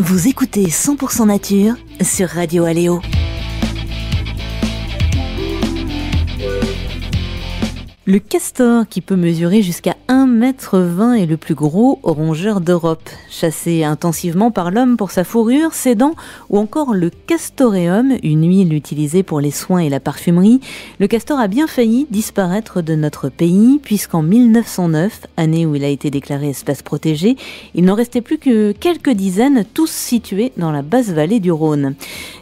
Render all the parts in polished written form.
Vous écoutez 100% Nature sur Radio Aléo. Le castor, qui peut mesurer jusqu'à 1,20 m, est le plus gros rongeur d'Europe. Chassé intensivement par l'homme pour sa fourrure, ses dents, ou encore le castoreum, une huile utilisée pour les soins et la parfumerie, le castor a bien failli disparaître de notre pays, puisqu'en 1909, année où il a été déclaré espèce protégée, il n'en restait plus que quelques dizaines, tous situés dans la basse vallée du Rhône.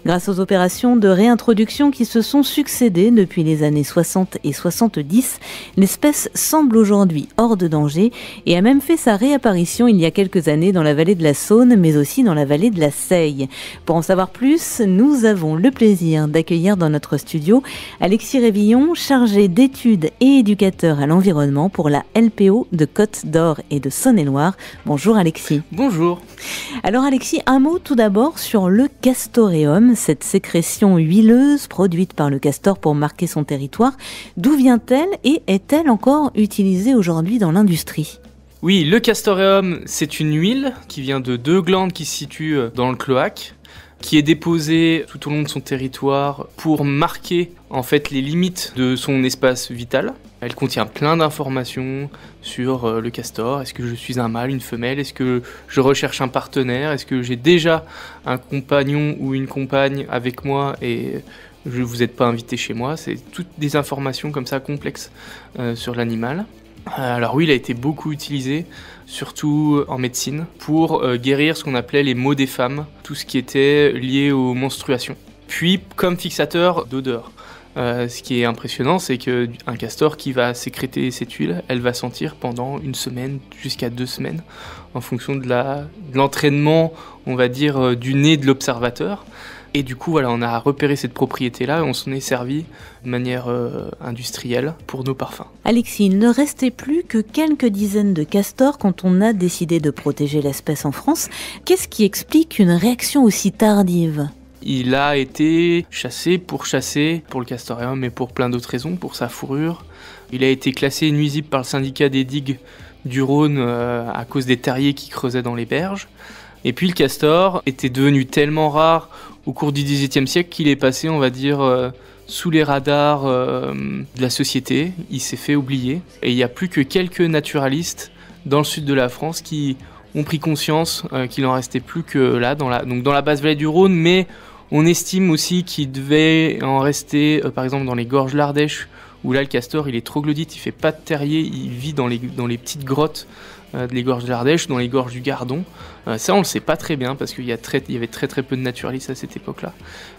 Grâce aux opérations de réintroduction qui se sont succédées depuis les années 60 et 70, l'espèce semble aujourd'hui hors de danger et a même fait sa réapparition il y a quelques années dans la vallée de la Saône, mais aussi dans la vallée de la Seille. Pour en savoir plus, nous avons le plaisir d'accueillir dans notre studio Alexis Révillon, chargé d'études et éducateur à l'environnement pour la LPO de Côte d'Or et de Saône-et-Loire. Bonjour Alexis. Bonjour. Alors Alexis, un mot tout d'abord sur le castoreum, cette sécrétion huileuse produite par le castor pour marquer son territoire. D'où vient-elle et est-elle encore utilisée aujourd'hui dans l'industrie ? Oui, le castoreum, c'est une huile qui vient de 2 glandes qui se situent dans le cloaque, qui est déposée tout au long de son territoire pour marquer en fait les limites de son espace vital. Elle contient plein d'informations sur le castor. Est-ce que je suis un mâle, une femelle ? Est-ce que je recherche un partenaire ? Est-ce que j'ai déjà un compagnon ou une compagne avec moi et vous n'êtes pas invité chez moi ? C'est toutes des informations comme ça complexes sur l'animal. Alors oui, il a été beaucoup utilisé, surtout en médecine, pour guérir ce qu'on appelait les maux des femmes, tout ce qui était lié aux menstruations. Puis comme fixateur d'odeur. Ce qui est impressionnant, c'est qu'un castor qui va sécréter cette huile, elle va sentir pendant 1 semaine jusqu'à 2 semaines, en fonction de l'entraînement, on va dire, du nez de l'observateur. Et du coup, voilà, on a repéré cette propriété-là et on s'en est servi de manière industrielle pour nos parfums. Alexis, il ne restait plus que quelques dizaines de castors quand on a décidé de protéger l'espèce en France. Qu'est-ce qui explique une réaction aussi tardive ? Il a été chassé pour le castoreum, mais pour plein d'autres raisons, pour sa fourrure. Il a été classé nuisible par le syndicat des digues du Rhône à cause des terriers qui creusaient dans les berges. Et puis le castor était devenu tellement rare au cours du XVIIIe siècle qu'il est passé, on va dire, sous les radars de la société. Il s'est fait oublier. Et il n'y a plus que quelques naturalistes dans le sud de la France qui ont pris conscience qu'il n'en restait plus que là, dans la basse vallée du Rhône, mais on estime aussi qu'il devait en rester, par exemple, dans les gorges de l'Ardèche, où là, le castor, il est troglodyte, il fait pas de terrier, il vit dans les petites grottes des gorges de l'Ardèche, dans les gorges du Gardon. Ça, on le sait pas très bien, parce qu'il y avait très très peu de naturalistes à cette époque-là.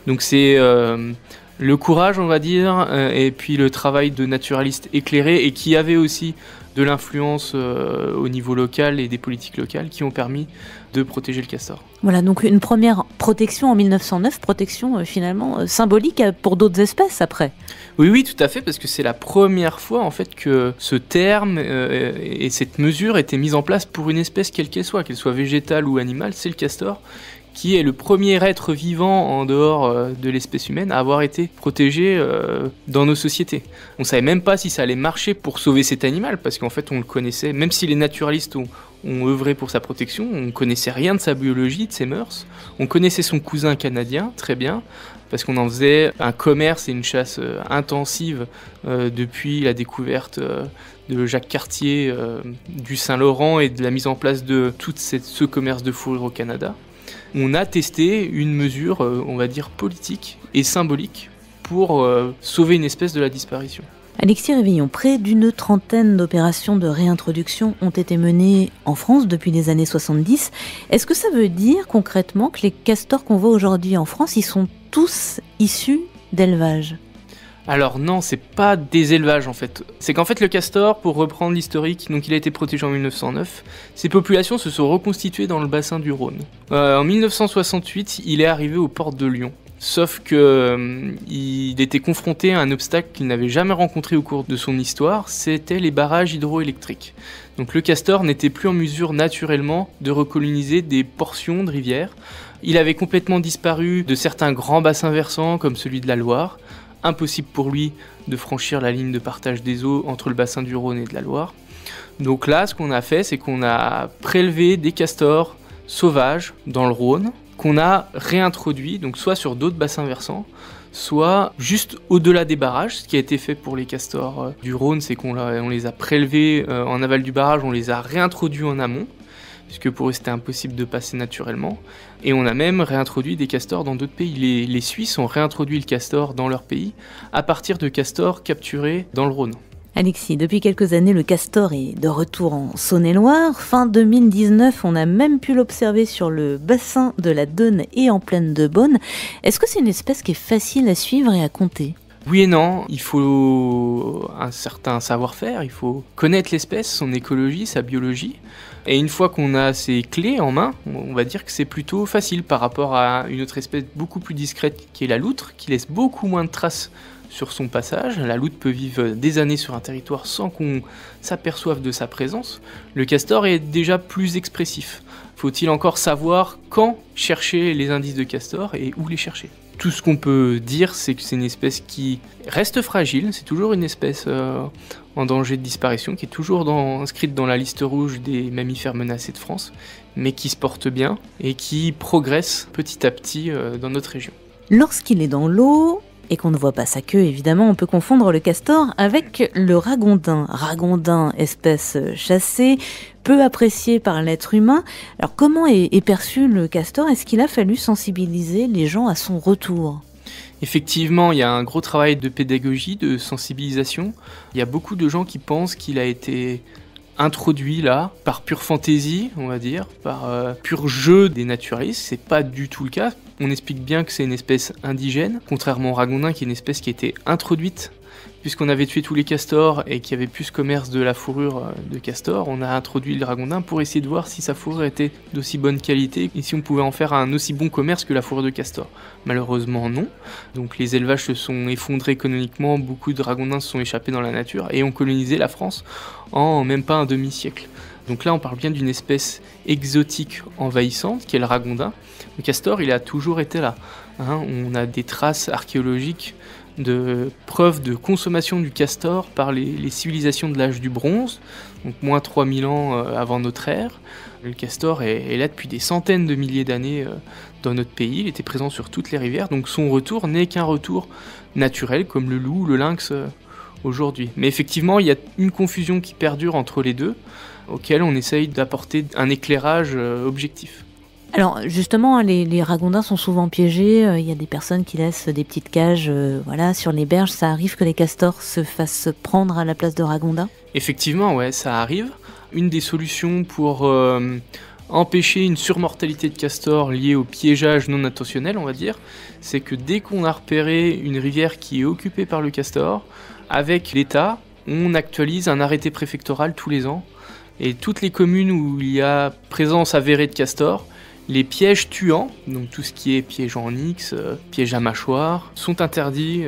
Donc c'est le courage, on va dire, et puis le travail de naturalistes éclairés, et qui avait aussi de l'influence au niveau local et des politiques locales qui ont permis de protéger le castor. Voilà, donc une première protection en 1909, protection finalement symbolique pour d'autres espèces après. Oui, tout à fait, parce que c'est la première fois en fait que ce terme et cette mesure étaient mis en place pour une espèce quelle qu'elle soit végétale ou animale, c'est le castor, qui est le premier être vivant en dehors de l'espèce humaine à avoir été protégé dans nos sociétés. On ne savait même pas si ça allait marcher pour sauver cet animal, parce qu'en fait on le connaissait, même si les naturalistes ont œuvré pour sa protection, on ne connaissait rien de sa biologie, de ses mœurs. On connaissait son cousin canadien, très bien, parce qu'on en faisait un commerce et une chasse intensive depuis la découverte de Jacques Cartier, du Saint-Laurent et de la mise en place de tout ce commerce de fourrure au Canada. On a testé une mesure, on va dire, politique et symbolique pour sauver une espèce de la disparition. Alexis Révillon, près d'une trentaine d'opérations de réintroduction ont été menées en France depuis les années 70. Est-ce que ça veut dire concrètement que les castors qu'on voit aujourd'hui en France, ils sont tous issus d'élevage ? Alors non, c'est pas des élevages en fait. C'est qu'en fait le castor, pour reprendre l'historique, donc il a été protégé en 1909, ses populations se sont reconstituées dans le bassin du Rhône. En 1968, il est arrivé aux portes de Lyon. Sauf qu'il était confronté à un obstacle qu'il n'avait jamais rencontré au cours de son histoire, c'était les barrages hydroélectriques. Donc le castor n'était plus en mesure naturellement de recoloniser des portions de rivières. Il avait complètement disparu de certains grands bassins versants comme celui de la Loire. Impossible pour lui de franchir la ligne de partage des eaux entre le bassin du Rhône et de la Loire. Donc là, ce qu'on a fait, c'est qu'on a prélevé des castors sauvage dans le Rhône qu'on a réintroduit, donc soit sur d'autres bassins versants, soit juste au-delà des barrages. Ce qui a été fait pour les castors du Rhône, c'est on les a prélevés en aval du barrage, on les a réintroduits en amont, puisque pour eux c'était impossible de passer naturellement. Et on a même réintroduit des castors dans d'autres pays. Les Suisses ont réintroduit le castor dans leur pays à partir de castors capturés dans le Rhône. Alexis, depuis quelques années, le castor est de retour en Saône-et-Loire. Fin 2019, on a même pu l'observer sur le bassin de la Dône et en plaine de Beaune. Est-ce que c'est une espèce qui est facile à suivre et à compter ? Oui et non, il faut un certain savoir-faire, il faut connaître l'espèce, son écologie, sa biologie. Et une fois qu'on a ces clés en main, on va dire que c'est plutôt facile par rapport à une autre espèce beaucoup plus discrète qui est la loutre, qui laisse beaucoup moins de traces sur son passage. La loutre peut vivre des années sur un territoire sans qu'on s'aperçoive de sa présence. Le castor est déjà plus expressif. Faut-il encore savoir quand chercher les indices de castor et où les chercher ? Tout ce qu'on peut dire, c'est que c'est une espèce qui reste fragile, c'est toujours une espèce en danger de disparition, qui est toujours inscrite dans la liste rouge des mammifères menacés de France, mais qui se porte bien et qui progresse petit à petit dans notre région. Lorsqu'il est dans l'eau, et qu'on ne voit pas sa queue, évidemment, on peut confondre le castor avec le ragondin. Ragondin, espèce chassée, peu appréciée par l'être humain. Alors comment est perçu le castor ? Est-ce qu'il a fallu sensibiliser les gens à son retour ? Effectivement, il y a un gros travail de pédagogie, de sensibilisation. Il y a beaucoup de gens qui pensent qu'il a été introduit là, par pure fantaisie, on va dire, par pur jeu des naturalistes. C'est pas du tout le cas. On explique bien que c'est une espèce indigène, contrairement au ragondin qui est une espèce qui a été introduite. Puisqu'on avait tué tous les castors et qu'il y avait plus ce commerce de la fourrure de castor, on a introduit le ragondin pour essayer de voir si sa fourrure était d'aussi bonne qualité et si on pouvait en faire un aussi bon commerce que la fourrure de castor. Malheureusement non. Donc les élevages se sont effondrés économiquement, beaucoup de ragondins se sont échappés dans la nature et ont colonisé la France en même pas un demi-siècle. Donc là on parle bien d'une espèce exotique envahissante qui est le ragondin. Le castor il a toujours été là. On a des traces archéologiques de preuves de consommation du castor par les civilisations de l'âge du bronze, donc moins 3000 ans avant notre ère. Le castor est là depuis des centaines de milliers d'années dans notre pays, il était présent sur toutes les rivières, donc son retour n'est qu'un retour naturel comme le loup, le lynx aujourd'hui. Mais effectivement, il y a une confusion qui perdure entre les deux, auquel on essaye d'apporter un éclairage objectif. Alors justement, les ragondins sont souvent piégés, il y a des personnes qui laissent des petites cages sur les berges. Ça arrive que les castors se fassent prendre à la place de ragondins ? Effectivement, ouais, ça arrive. Une des solutions pour empêcher une surmortalité de castors liée au piégeage non intentionnel, on va dire, c'est que dès qu'on a repéré une rivière qui est occupée par le castor, avec l'État, on actualise un arrêté préfectoral tous les ans. Et toutes les communes où il y a présence avérée de castors, les pièges tuants, donc tout ce qui est piège en X, piège à mâchoire, sont interdits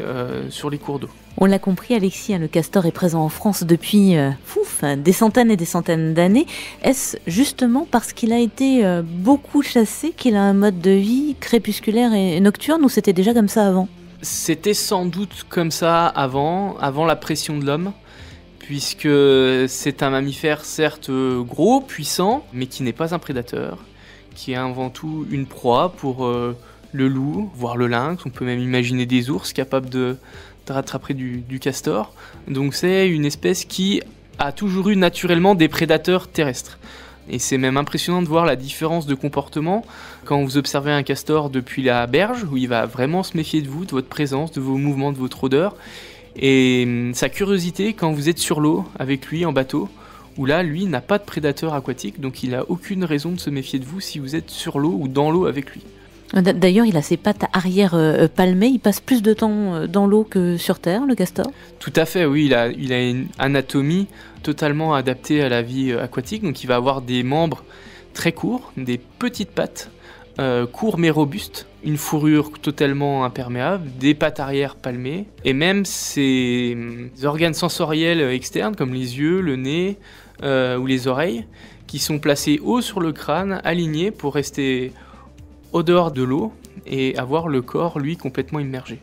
sur les cours d'eau. On l'a compris, Alexis, le castor est présent en France depuis des centaines et des centaines d'années. Est-ce justement parce qu'il a été beaucoup chassé qu'il a un mode de vie crépusculaire et nocturne, ou c'était déjà comme ça avant ? C'était sans doute comme ça avant la pression de l'homme, puisque c'est un mammifère certes gros, puissant, mais qui n'est pas un prédateur, qui est avant tout une proie pour le loup, voire le lynx. On peut même imaginer des ours capables de rattraper du castor. Donc c'est une espèce qui a toujours eu naturellement des prédateurs terrestres. Et c'est même impressionnant de voir la différence de comportement quand vous observez un castor depuis la berge, où il va vraiment se méfier de vous, de votre présence, de vos mouvements, de votre odeur. Et sa curiosité quand vous êtes sur l'eau avec lui en bateau, où là, lui, n'a pas de prédateur aquatique, donc il n'a aucune raison de se méfier de vous si vous êtes sur l'eau ou dans l'eau avec lui. D'ailleurs, il a ses pattes arrière palmées, il passe plus de temps dans l'eau que sur terre, le castor ? Tout à fait, oui, il a une anatomie totalement adaptée à la vie aquatique, donc il va avoir des membres très courts, des petites pattes, courts mais robustes, une fourrure totalement imperméable, des pattes arrière palmées, et même ses organes sensoriels externes, comme les yeux, le nez ou les oreilles, qui sont placés haut sur le crâne, alignés pour rester au dehors de l'eau et avoir le corps, lui, complètement immergé.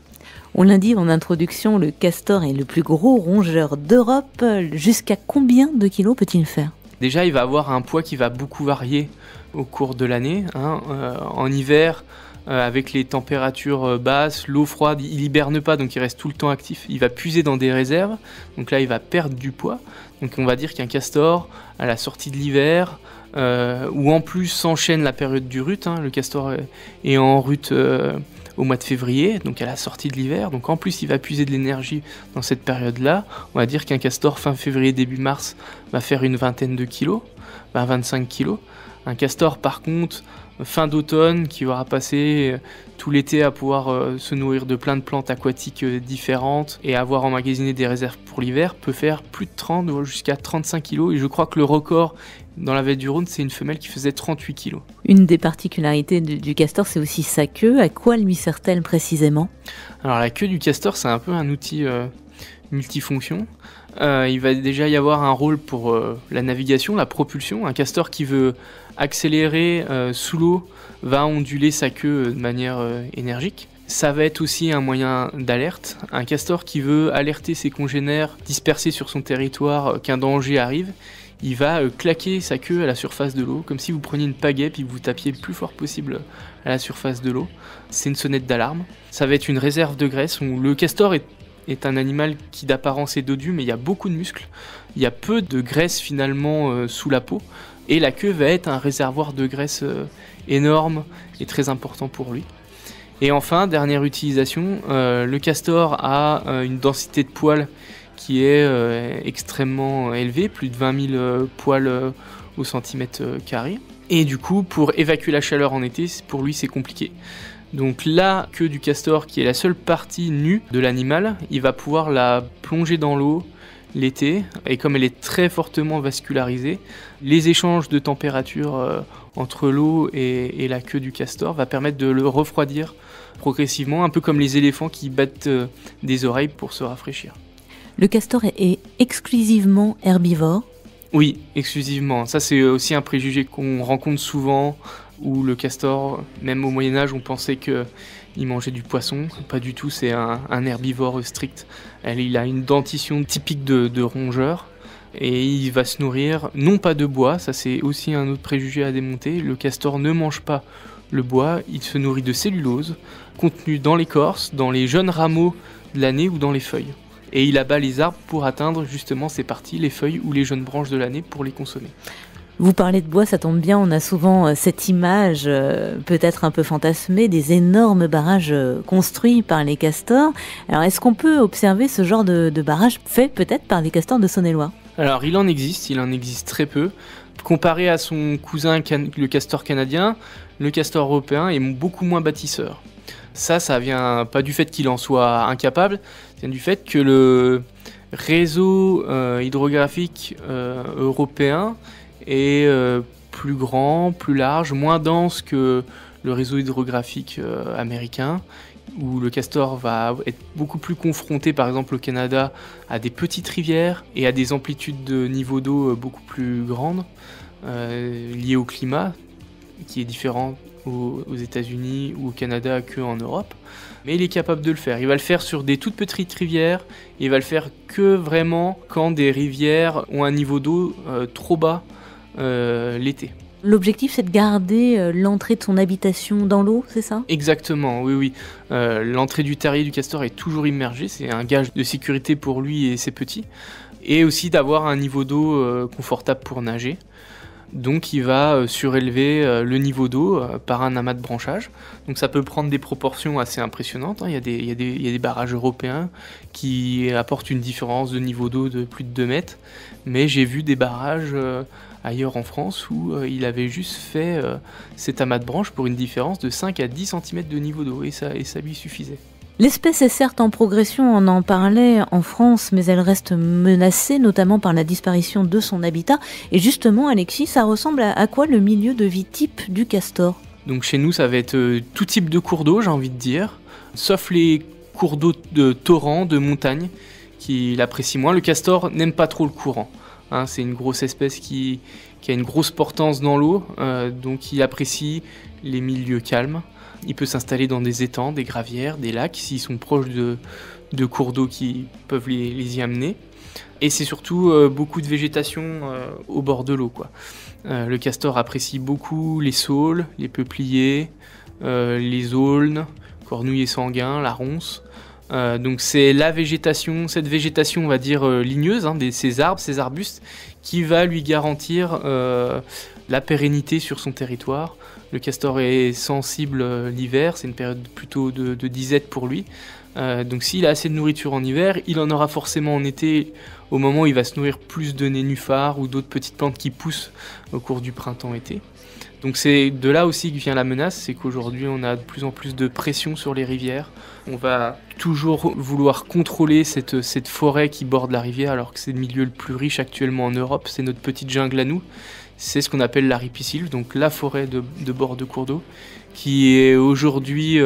On l'a dit en introduction, le castor est le plus gros rongeur d'Europe. Jusqu'à combien de kilos peut-il faire ? Déjà, il va avoir un poids qui va beaucoup varier au cours de l'année. En hiver, avec les températures basses, l'eau froide, il hiberne pas, donc il reste tout le temps actif. Il va puiser dans des réserves, donc là il va perdre du poids. Donc on va dire qu'un castor, à la sortie de l'hiver, où en plus s'enchaîne la période du rut, le castor est en rut au mois de février, donc à la sortie de l'hiver, donc en plus il va puiser de l'énergie dans cette période-là. On va dire qu'un castor fin février, début mars, va faire une vingtaine de kilos, 25 kilos. Un castor par contre, fin d'automne, qui aura passé tout l'été à pouvoir se nourrir de plein de plantes aquatiques différentes et avoir emmagasiné des réserves pour l'hiver, peut faire plus de 30 ou jusqu'à 35 kilos. Et je crois que le record dans la vallée du Rhône, c'est une femelle qui faisait 38 kilos. Une des particularités du castor, c'est aussi sa queue. À quoi lui sert-elle précisément ? Alors la queue du castor, c'est un peu un outil multifonction. Il va déjà y avoir un rôle pour la navigation, la propulsion. Un castor qui veut accélérer sous l'eau va onduler sa queue de manière énergique. Ça va être aussi un moyen d'alerte. Un castor qui veut alerter ses congénères dispersés sur son territoire qu'un danger arrive, il va claquer sa queue à la surface de l'eau, comme si vous preniez une pagaie et vous tapiez le plus fort possible à la surface de l'eau. C'est une sonnette d'alarme. Ça va être une réserve de graisse. Le castor est un animal qui d'apparence est dodu, mais il y a beaucoup de muscles. Il y a peu de graisse finalement sous la peau. Et la queue va être un réservoir de graisse énorme et très important pour lui. Et enfin, dernière utilisation, le castor a une densité de poils qui est extrêmement élevée, plus de 20 000 poils au centimètre carré. Et du coup, pour évacuer la chaleur en été, pour lui c'est compliqué. Donc la queue du castor, qui est la seule partie nue de l'animal, il va pouvoir la plonger dans l'eau l'été, et comme elle est très fortement vascularisée, les échanges de température entre l'eau et la queue du castor va permettre de le refroidir progressivement, un peu comme les éléphants qui battent des oreilles pour se rafraîchir. Le castor est exclusivement herbivore ? Oui, exclusivement. Ça, c'est aussi un préjugé qu'on rencontre souvent, où le castor, même au Moyen-Âge, on pensait qu'il mangeait du poisson. Pas du tout, c'est un herbivore strict. Il a une dentition typique de rongeur, et il va se nourrir, non pas de bois, ça c'est aussi un autre préjugé à démonter. Le castor ne mange pas le bois, il se nourrit de cellulose, contenue dans l'écorce, dans les jeunes rameaux de l'année ou dans les feuilles. Et il abat les arbres pour atteindre justement ces parties, les feuilles ou les jeunes branches de l'année pour les consommer. Vous parlez de bois, ça tombe bien, on a souvent cette image peut-être un peu fantasmée des énormes barrages construits par les castors. Alors est-ce qu'on peut observer ce genre de barrage fait peut-être par les castors de Saône-et-Loire ? Alors il en existe très peu. Comparé à son cousin le castor canadien, le castor européen est beaucoup moins bâtisseur. Ça vient pas du fait qu'il en soit incapable, ça vient du fait que le réseau hydrographique européen est plus grand, plus large, moins dense que le réseau hydrographique américain, où le castor va être beaucoup plus confronté, par exemple au Canada, à des petites rivières et à des amplitudes de niveau d'eau beaucoup plus grandes, liées au climat, qui est différent aux États-Unis ou au Canada qu'en Europe. Mais il est capable de le faire. Il va le faire sur des toutes petites rivières, et il va le faire que vraiment quand des rivières ont un niveau d'eau trop bas l'été. L'objectif, c'est de garder l'entrée de son habitation dans l'eau, c'est ça ? Exactement, oui. L'entrée du terrier du castor est toujours immergée, c'est un gage de sécurité pour lui et ses petits. Et aussi d'avoir un niveau d'eau confortable pour nager. Donc il va surélever le niveau d'eau par un amas de branchage. Donc ça peut prendre des proportions assez impressionnantes. Il y a des barrages européens qui apportent une différence de niveau d'eau de plus de 2 mètres. Mais j'ai vu des barrages ailleurs en France où il avait juste fait cet amas de branches pour une différence de 5 à 10 cm de niveau d'eau. Et ça lui suffisait. L'espèce est certes en progression, on en parlait en France, mais elle reste menacée, notamment par la disparition de son habitat. Et justement, Alexis, ça ressemble à quoi le milieu de vie type du castor ? Donc chez nous, ça va être tout type de cours d'eau, j'ai envie de dire, sauf les cours d'eau de torrent, de montagne, qui l'apprécient moins. Le castor n'aime pas trop le courant. C'est une grosse espèce qui a une grosse portance dans l'eau, donc il apprécie les milieux calmes. Il peut s'installer dans des étangs, des gravières, des lacs, s'ils sont proches de cours d'eau qui peuvent les y amener. Et c'est surtout beaucoup de végétation au bord de l'eau, quoi. Le castor apprécie beaucoup les saules, les peupliers, les aulnes, cornouiller sanguin, la ronce. Donc c'est la végétation, cette végétation on va dire ligneuse, ces arbres, ces arbustes, qui va lui garantir la pérennité sur son territoire. Le castor est sensible l'hiver, c'est une période plutôt de disette pour lui. Donc s'il a assez de nourriture en hiver, il en aura forcément en été, au moment où il va se nourrir plus de nénuphars ou d'autres petites plantes qui poussent au cours du printemps-été. Donc c'est de là aussi que vient la menace, c'est qu'aujourd'hui on a de plus en plus de pression sur les rivières. On va toujours vouloir contrôler cette forêt qui borde la rivière, alors que c'est le milieu le plus riche actuellement en Europe, c'est notre petite jungle à nous. C'est ce qu'on appelle la ripisylve, donc la forêt de bord de cours d'eau, qui est aujourd'hui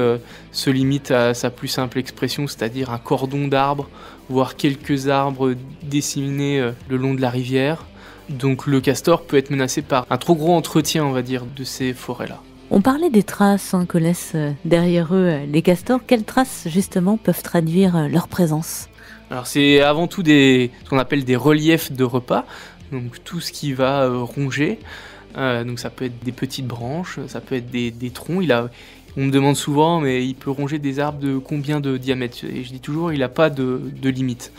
se limite à sa plus simple expression, c'est-à-dire un cordon d'arbres, voire quelques arbres disséminés le long de la rivière. Donc le castor peut être menacé par un trop gros entretien, on va dire, de ces forêts-là. On parlait des traces que laissent derrière eux les castors. Quelles traces, justement, peuvent traduire leur présence ? Alors c'est avant tout ce qu'on appelle des reliefs de repas, donc tout ce qui va ronger. Donc ça peut être des petites branches, ça peut être des troncs. On me demande souvent, mais il peut ronger des arbres de combien de diamètre ? Et je dis toujours, il n'a pas de limite.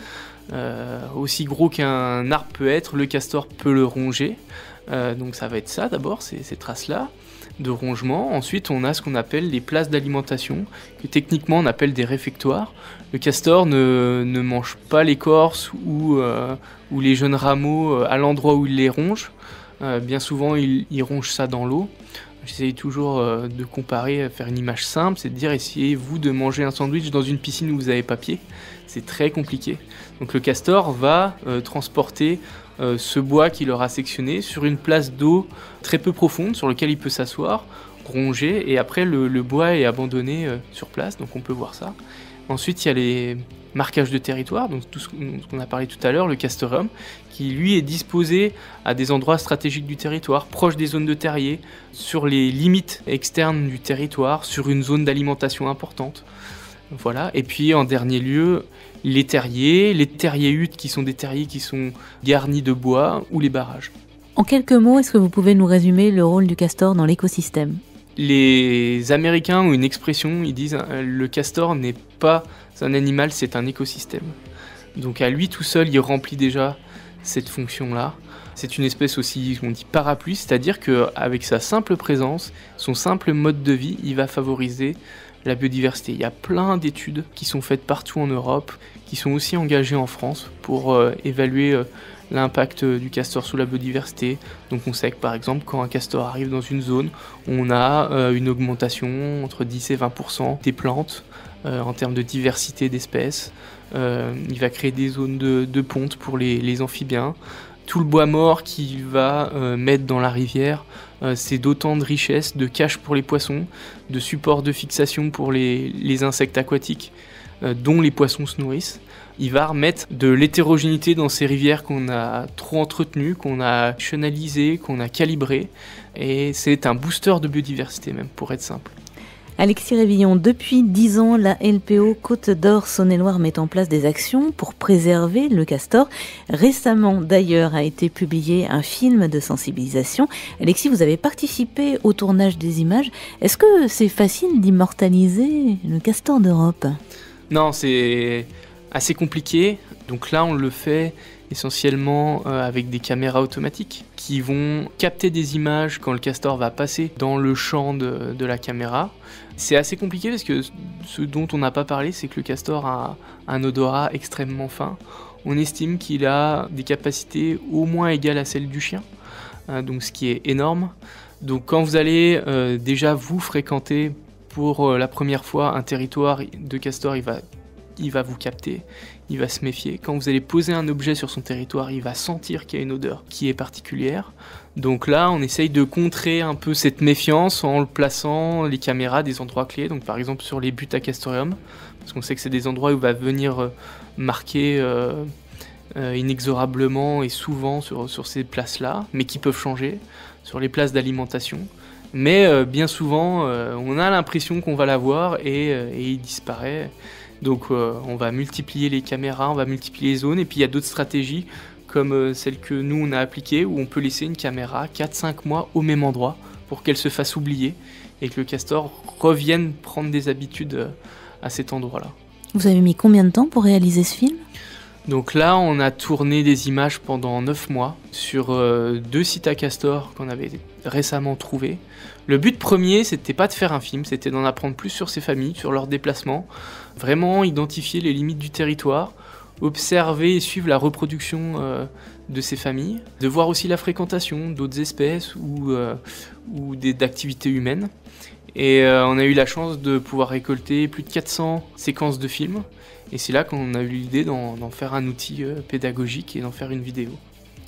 Aussi gros qu'un arbre peut être, le castor peut le ronger. Donc ça va être ça d'abord, ces traces-là de rongement. Ensuite, on a ce qu'on appelle les places d'alimentation, que techniquement on appelle des réfectoires. Le castor ne mange pas l'écorce ou les jeunes rameaux à l'endroit où il les ronge. Bien souvent, il ronge ça dans l'eau. J'essaye toujours de comparer, faire une image simple, c'est de dire essayez-vous de manger un sandwich dans une piscine où vous n'avez pas pied. C'est très compliqué. Donc le castor va transporter ce bois qu'il aura sectionné sur une place d'eau très peu profonde sur laquelle il peut s'asseoir, ronger, et après le bois est abandonné sur place, donc on peut voir ça. Ensuite, il y a les marquages de territoire, donc tout ce qu'on a parlé tout à l'heure, le castoreum, qui lui est disposé à des endroits stratégiques du territoire, proches des zones de terrier, sur les limites externes du territoire, sur une zone d'alimentation importante. Voilà. Et puis en dernier lieu, les terriers-huttes qui sont des terriers qui sont garnis de bois, ou les barrages. En quelques mots, est-ce que vous pouvez nous résumer le rôle du castor dans l'écosystème ? Les Américains ont une expression, ils disent le castor n'est pas un animal, c'est un écosystème. Donc à lui tout seul, il remplit déjà cette fonction-là. C'est une espèce aussi, on dit parapluie, c'est-à-dire qu'avec sa simple présence, son simple mode de vie, il va favoriser la biodiversité. Il y a plein d'études qui sont faites partout en Europe, qui sont aussi engagées en France pour évaluer l'impact du castor sur la biodiversité. Donc on sait que par exemple quand un castor arrive dans une zone, on a une augmentation entre 10 et 20% des plantes en termes de diversité d'espèces. Il va créer des zones de ponte pour les amphibiens. Tout le bois mort qu'il va mettre dans la rivière, c'est d'autant de richesses, de caches pour les poissons, de supports de fixation pour les insectes aquatiques dont les poissons se nourrissent. Il va remettre de l'hétérogénéité dans ces rivières qu'on a trop entretenues, qu'on a chenalisées, qu'on a calibrées. Et c'est un booster de biodiversité même, pour être simple. Alexis Révillon, depuis 10 ans, la LPO Côte d'Or Saône-et-Loire met en place des actions pour préserver le castor. Récemment, d'ailleurs, a été publié un film de sensibilisation. Alexis, vous avez participé au tournage des images. Est-ce que c'est facile d'immortaliser le castor d'Europe ? Non, c'est assez compliqué. Donc là, on le fait essentiellement avec des caméras automatiques qui vont capter des images quand le castor va passer dans le champ de la caméra. C'est assez compliqué parce que ce dont on n'a pas parlé, c'est que le castor a un odorat extrêmement fin. On estime qu'il a des capacités au moins égales à celles du chien, donc ce qui est énorme. Donc quand vous allez déjà vous fréquenter pour la première fois un territoire de castor, il va vous capter, il va se méfier. Quand vous allez poser un objet sur son territoire, il va sentir qu'il y a une odeur qui est particulière. Donc là, on essaye de contrer un peu cette méfiance en le plaçant les caméras à des endroits clés. Donc par exemple sur les buts à castorium, parce qu'on sait que c'est des endroits où il va venir marquer inexorablement et souvent sur ces places-là, mais qui peuvent changer, sur les places d'alimentation. Mais bien souvent, on a l'impression qu'on va l'avoir et il disparaît. Donc on va multiplier les caméras, on va multiplier les zones, et puis il y a d'autres stratégies comme celle que nous on a appliquée, où on peut laisser une caméra 4-5 mois au même endroit pour qu'elle se fasse oublier et que le castor revienne prendre des habitudes à cet endroit-là. Vous avez mis combien de temps pour réaliser ce film ? Donc là, on a tourné des images pendant 9 mois sur 2 sites à castor qu'on avait récemment trouvés. Le but premier, c'était pas de faire un film, c'était d'en apprendre plus sur ces familles, sur leurs déplacements, vraiment identifier les limites du territoire, observer et suivre la reproduction de ces familles, de voir aussi la fréquentation d'autres espèces ou d'activités humaines. Et on a eu la chance de pouvoir récolter plus de 400 séquences de films. Et c'est là qu'on a eu l'idée d'en faire un outil pédagogique et d'en faire une vidéo.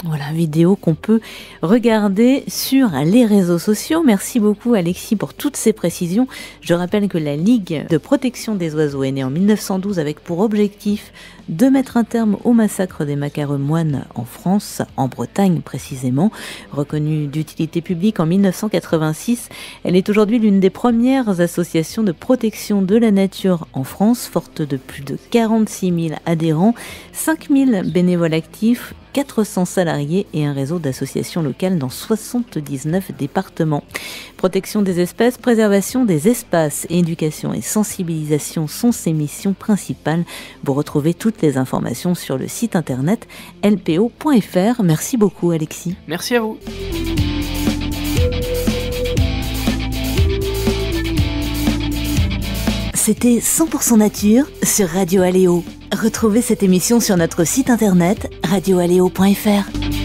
Voilà, vidéo qu'on peut regarder sur les réseaux sociaux. Merci beaucoup Alexis pour toutes ces précisions. Je rappelle que la Ligue de protection des oiseaux est née en 1912 avec pour objectif de mettre un terme au massacre des macareux moines en France, en Bretagne précisément. Reconnue d'utilité publique en 1986, elle est aujourd'hui l'une des premières associations de protection de la nature en France, forte de plus de 46 000 adhérents, 5 000 bénévoles actifs, 400 salariés et un réseau d'associations locales dans 79 départements. Protection des espèces, préservation des espaces, éducation et sensibilisation sont ses missions principales. Vous retrouvez toutes les informations sur le site internet lpo.fr. Merci beaucoup Alexis. Merci à vous. C'était 100% nature sur Radio Aléo. Retrouvez cette émission sur notre site internet radioaléo.fr.